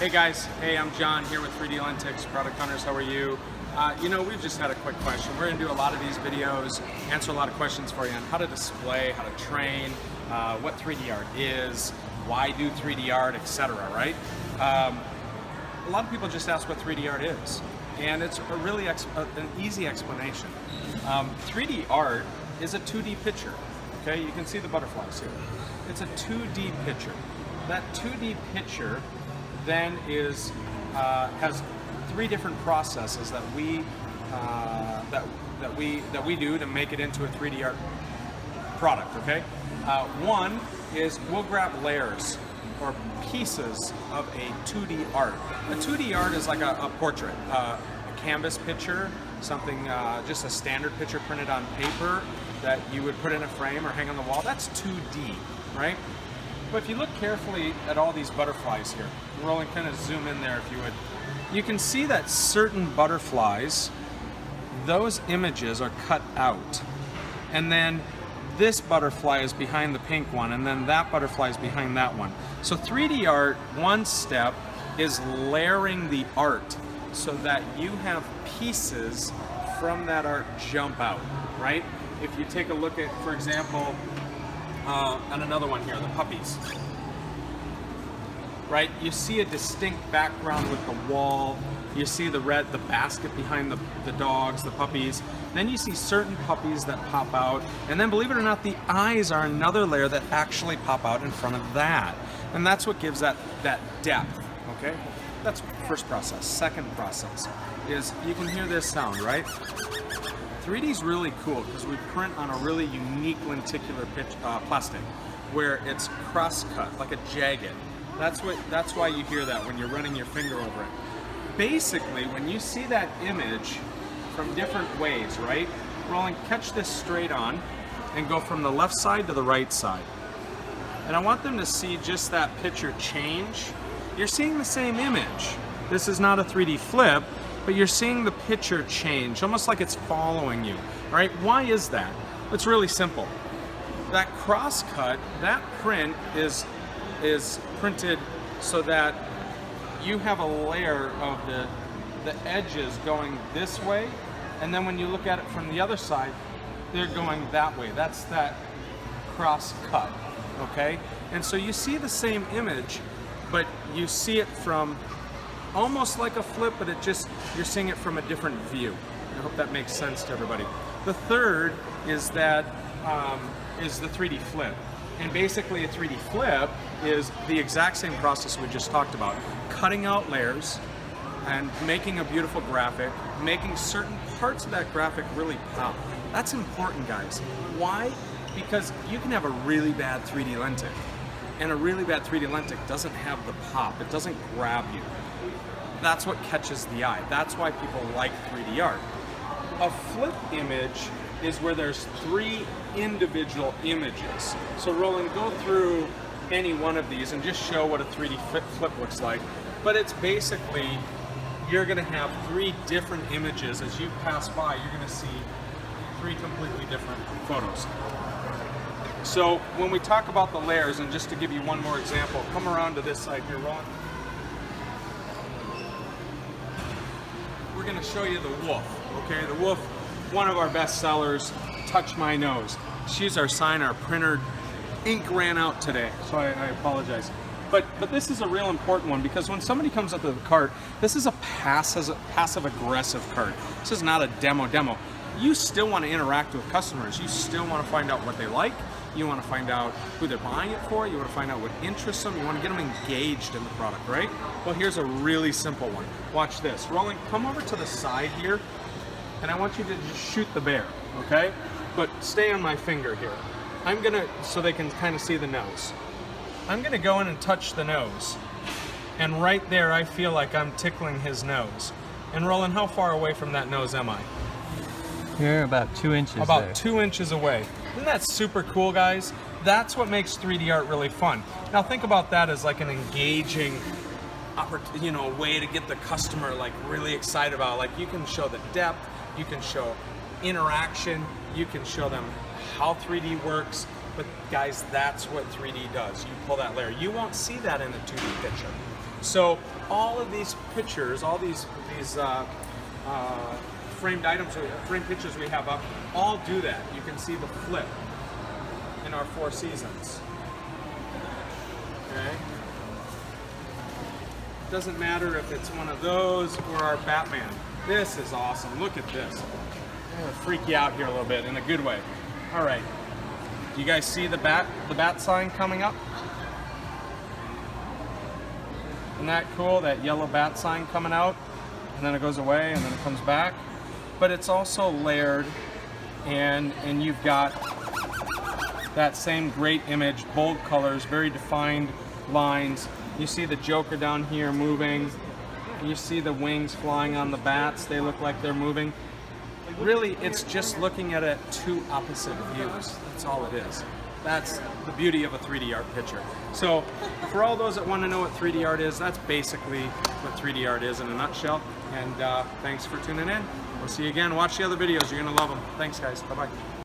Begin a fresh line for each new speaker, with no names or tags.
Hey guys, hey, I'm John here with 3D Lentix Product Hunters. How are you? We've just had a quick question. We're going to do a lot of these videos, answer a lot of questions for you on how to display, how to train, what 3D art is, why do 3D art, etc. Right? A lot of people just ask what 3D art is, and it's a really an easy explanation. 3D art is a 2D picture. Okay, you can see the butterflies here. It's a 2D picture. That 2D picture then has three different processes that we do to make it into a 3D art product. Okay, one is we'll grab layers or pieces of a 2D art. A 2D art is like a portrait, a canvas picture, something just a standard picture printed on paper that you would put in a frame or hang on the wall. That's 2D, right? But if you look carefully at all these butterflies here, Roland, kind of zoom in there if you would, you can see that certain butterflies, those images are cut out. And then this butterfly is behind the pink one, and then that butterfly is behind that one. So 3D art, one step is layering the art so that you have pieces from that art jump out, right? If you take a look at, for example, on another one here, the puppies, right? You see a distinct background with the wall. You see the basket behind the dogs, the puppies. Then you see certain puppies that pop out. And then, believe it or not, the eyes are another layer that actually pop out in front of that. And that's what gives that depth, okay? That's first process. Second process is you can hear this sound, right? 3D is really cool because we print on a really unique lenticular plastic where it's cross-cut, like a jagged. That's why you hear that when you're running your finger over it. Basically, when you see that image from different ways, right? Roland, catch this straight on and go from the left side to the right side. And I want them to see just that picture change. You're seeing the same image. This is not a 3D flip, but you're seeing the picture change, almost like it's following you, right? Why is that? It's really simple. That cross-cut, that print is printed so that you have a layer of the edges going this way, and then when you look at it from the other side, they're going that way. That's that cross-cut, okay? And so you see the same image, but you see it from almost like a flip, but you're seeing it from a different view. I hope that makes sense to everybody. The third is that is the 3D flip. And basically a 3D flip is the exact same process we just talked about. Cutting out layers and making a beautiful graphic, making certain parts of that graphic really pop. That's important, guys. Why? Because you can have a really bad 3D lentic, and a really bad 3D lentic doesn't have the pop. It doesn't grab you. That's what catches the eye. That's why people like 3D art. A flip image is where there's three individual images. So Roland, go through any one of these and just show what a 3D flip looks like. But it's basically, you're gonna have three different images. As you pass by, you're gonna see three completely different photos. So when we talk about the layers, and just to give you one more example, come around to this side here, Roland. We're going to show you the wolf, okay? The wolf, one of our best sellers, Touch My Nose. She's our sign, our printer. Ink ran out today, so I apologize. But this is a real important one, because when somebody comes up to the cart, this is a passive-aggressive cart. This is not a demo. You still want to interact with customers. You still want to find out what they like. You want to find out who they're buying it for. You want to find out what interests them. You want to get them engaged in the product, right? Well, here's a really simple one. Watch this. Roland, come over to the side here, and I want you to just shoot the bear, okay? But stay on my finger here. I'm gonna, so they can kind of see the nose. I'm gonna go in and touch the nose. And right there, I feel like I'm tickling his nose. And Roland, how far away from that nose am I?
You're about 2 inches
About
there.
2 inches away. Isn't that super cool, guys? That's what makes 3D art really fun. Now think about that as like an engaging, way to get the customer like really excited about. Like you can show the depth, you can show interaction, you can show them how 3D works, But guys, that's what 3D does. You pull that layer. You won't see that in a 2D picture. So all of these pictures, all these framed items, framed pictures we have up, all do that. You can see the flip in our Four Seasons. Okay. Doesn't matter if it's one of those or our Batman. This is awesome. Look at this. I'm gonna freak you out here a little bit in a good way. All right. Do you guys see the bat sign coming up? Isn't that cool? That yellow bat sign coming out, and then it goes away, and then it comes back. But it's also layered, and you've got that same great image, bold colors, very defined lines. You see the Joker down here moving. You see the wings flying on the bats. They look like they're moving. Really, it's just looking at it two opposite views. That's all it is. That's the beauty of a 3D art picture. So for all those that want to know what 3D art is, that's basically what 3D art is in a nutshell. And thanks for tuning in. We'll see you again. Watch the other videos. You're going to love them. Thanks, guys. Bye-bye.